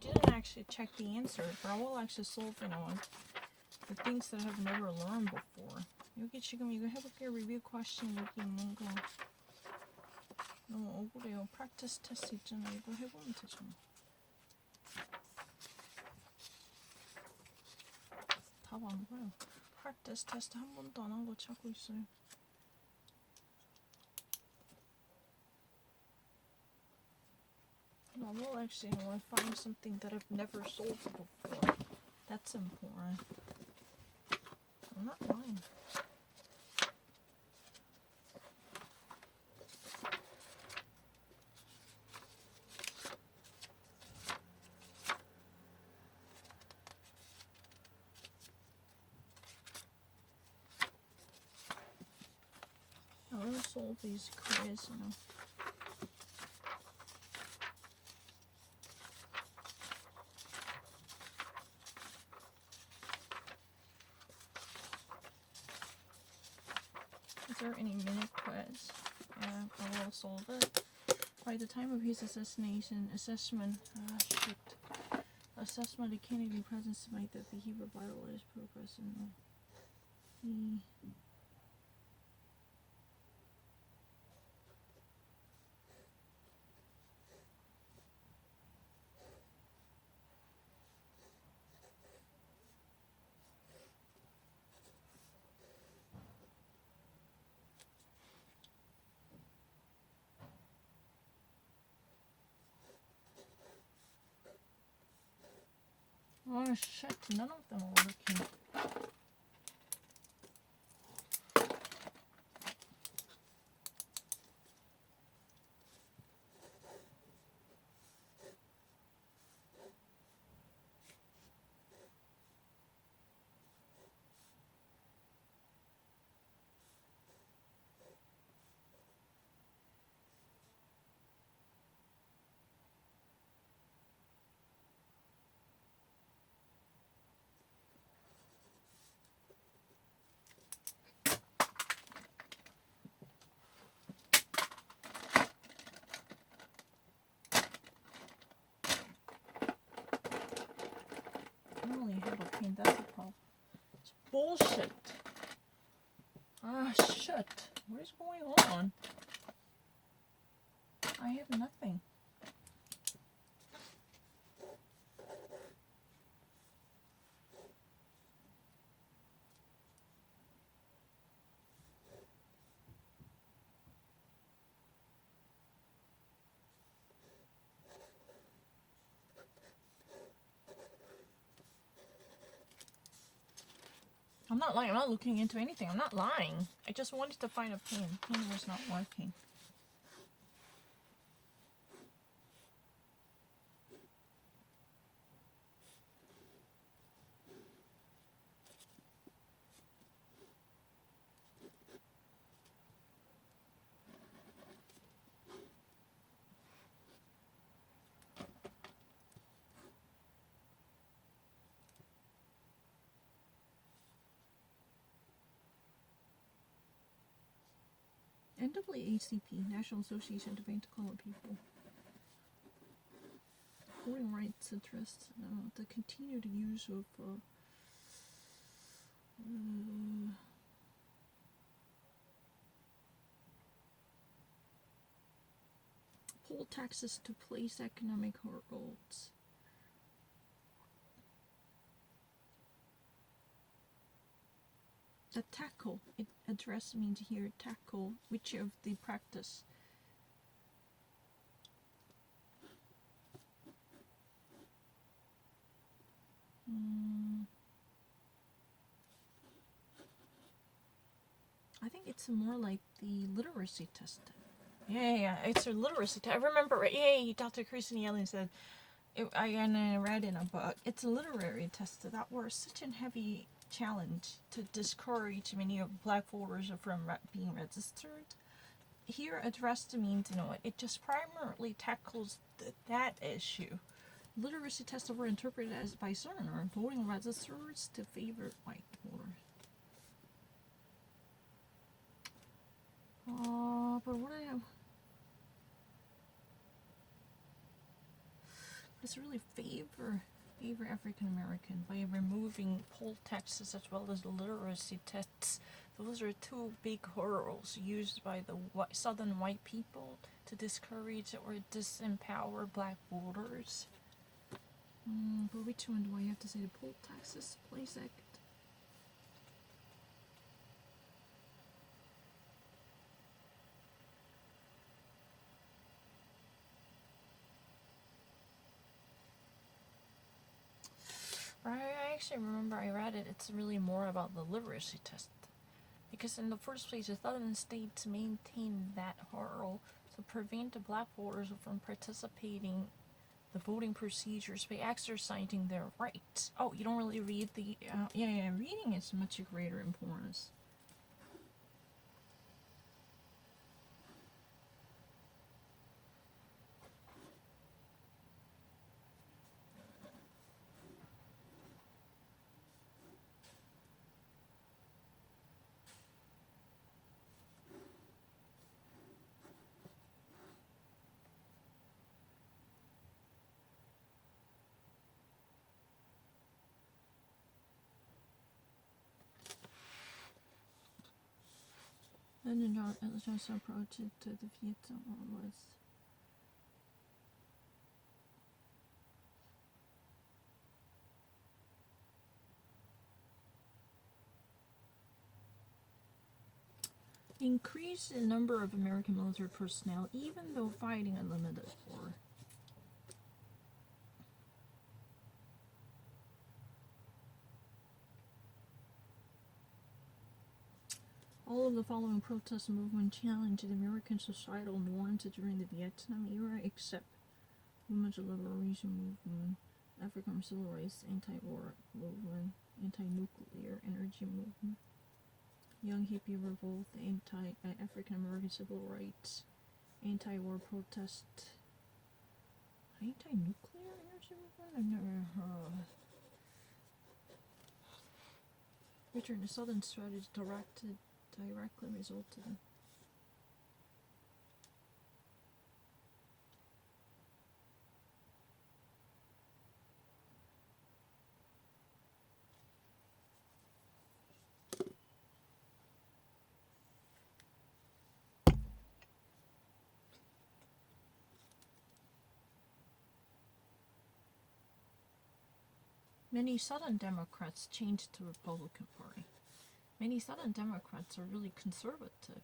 You didn't actually check the answer, but I will actually solve, the things that I've never learned before. 여기 지금 이거 해볼게요. 리뷰 퀘스천 여기 있는 거. 너무 억울해요. 프랙티스 테스트 있잖아. 이거 해보면 되잖아. 답 안 보여. 프랙티스 테스트 한 번도 안 한 거 찾고 있어요. I will actually want to find something that I've never solved before. That's important. I'm not lying. I want to solve these quiz, Is there any minute quiz? Yeah, I will solve it. By the time of his assassination, assessment, assessment of Kennedy presence might that he revitalized progress in the Oh shit, none of them are working. I only have a pen, that's a problem. It's bullshit. Ah, shit. What is going on? I have nothing. I'm not lying. I'm not looking into anything. I'm not lying. I just wanted to find a pen. Pen was not working. NAACP, National Association of Anti-Colored People. Voting rights interests, the continued use of poll taxes to place economic hurdles. The tackle, it address means here tackle, which of the practice? I think it's more like the literacy test. Yeah, it's a literacy test. I remember, Dr. Kristen Yellen said, I read in a book, it's a literary test that was such a heavy challenge to discourage many of black voters from being registered. Here, addressed means, it just primarily tackles that issue. Literacy tests were interpreted as by certain voting registers to favor white voters. But what I have... This really favor African American by removing poll taxes as well as literacy tests. Those are two big hurdles used by the southern white people to discourage or disempower black voters. But which one do I have to say? The poll taxes, place act. I actually remember I read it. It's really more about the literacy test. Because in the first place, the southern states maintained that hurdle to prevent the black voters from participating the voting procedures by exercising their rights. Oh, you don't really read the... reading is much greater importance. Then the Johnson approach to the Vietnam War was... increase the number of American military personnel even though fighting a limited war. All of the following protest movement challenged the American societal norms during the Vietnam era except women's liberation movement, African civil rights, anti-war movement, anti-nuclear energy movement, young hippie revolt, anti-African American civil rights, anti-war protest, anti-nuclear energy movement? I've never heard of it. Which are the southern strategy directly resulted in. Many Southern Democrats changed to the Republican Party. Many Southern Democrats are really conservative.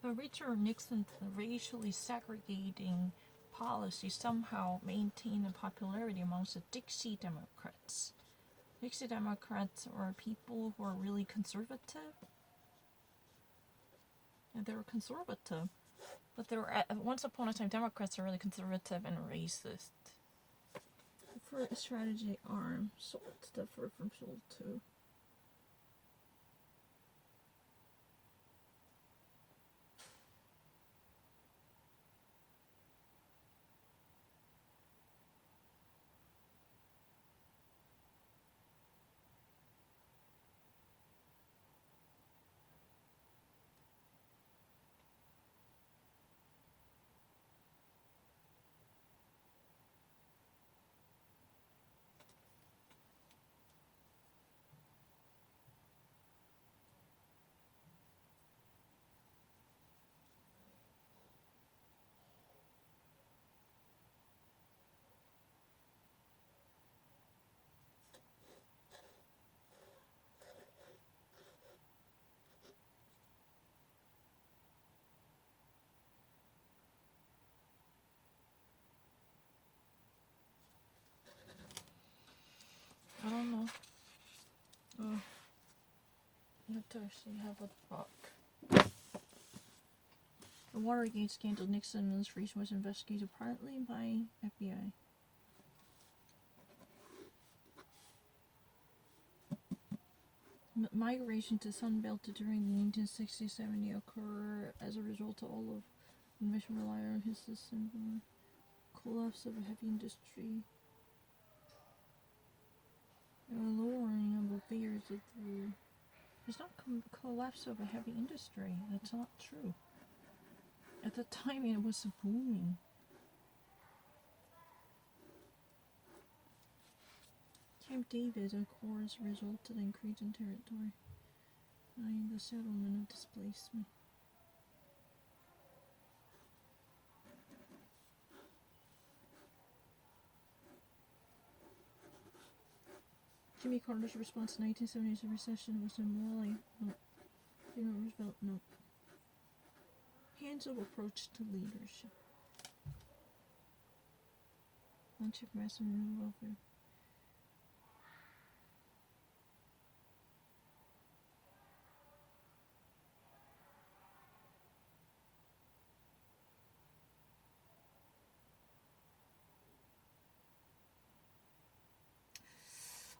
But Richard Nixon's racially segregating policy somehow maintained a popularity amongst the Dixie Democrats. Dixie Democrats are people who are really conservative. And they were conservative. But they were, once upon a time, Democrats are really conservative and racist. For a strategy arm, SALT differ from SALT 2. I don't know. You have to actually have a book. The Watergate scandal, Nixon administration was investigated partly by FBI. Migration to Sunbelt during the 1960s-70s occurred as a result of all of innovation rely on his system, collapse of a heavy industry, and lowering of barriers of the... There's not collapse of a heavy industry. That's not true. At the time, it was booming. David Accords resulted in Cretan territory, and the settlement of displacement. Jimmy Carter's response to 1970s recession was immorally. No. Theodore Roosevelt, no. Hands-off approach to leadership. Launch of massive new welfare.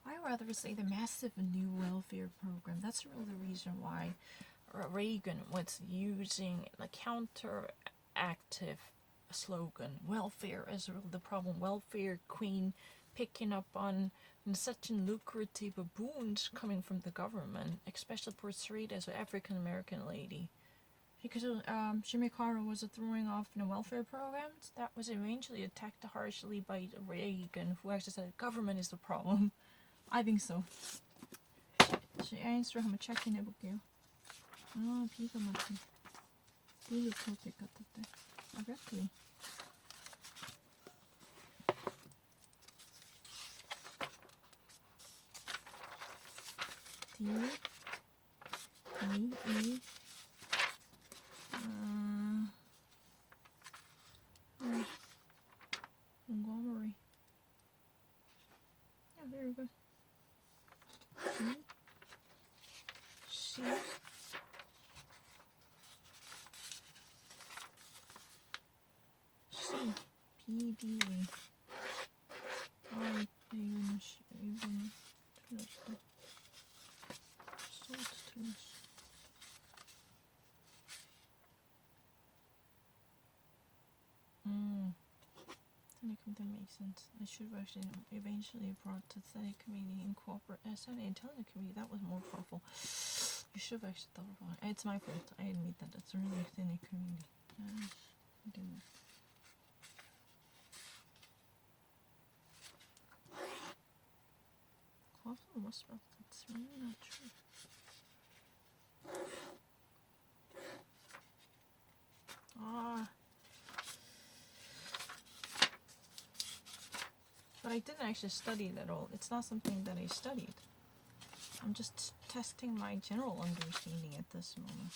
I rather say the massive new welfare program. That's really the reason why Reagan was using the counteractive slogan. Welfare is really the problem. Welfare queen picking up on such lucrative boons coming from the government, especially portrayed as an African American lady. Because Jimmy Carter was throwing off in the welfare programs that was eventually attacked harshly by Reagan, who actually said government is the problem. I think so. answer 한번 체크인 해볼게요. 아, 비가 맞지. 비가 토픽 같았대. 아, exactly. D, E, E, Montgomery. Yeah, there we go. G, C, C, P, D, I, 이건 틀렸다. 소트 틀렸어. That makes sense. I should have actually eventually brought to the Senate committee and cooperate. Senate Intelligence Committee, that was more powerful. You should have actually thought about it. It's my fault. I admit that. It's really Senate committee. I didn't. Closet was about that's really not true. But I didn't actually study it at all. It's not something that I studied. I'm just testing my general understanding at this moment.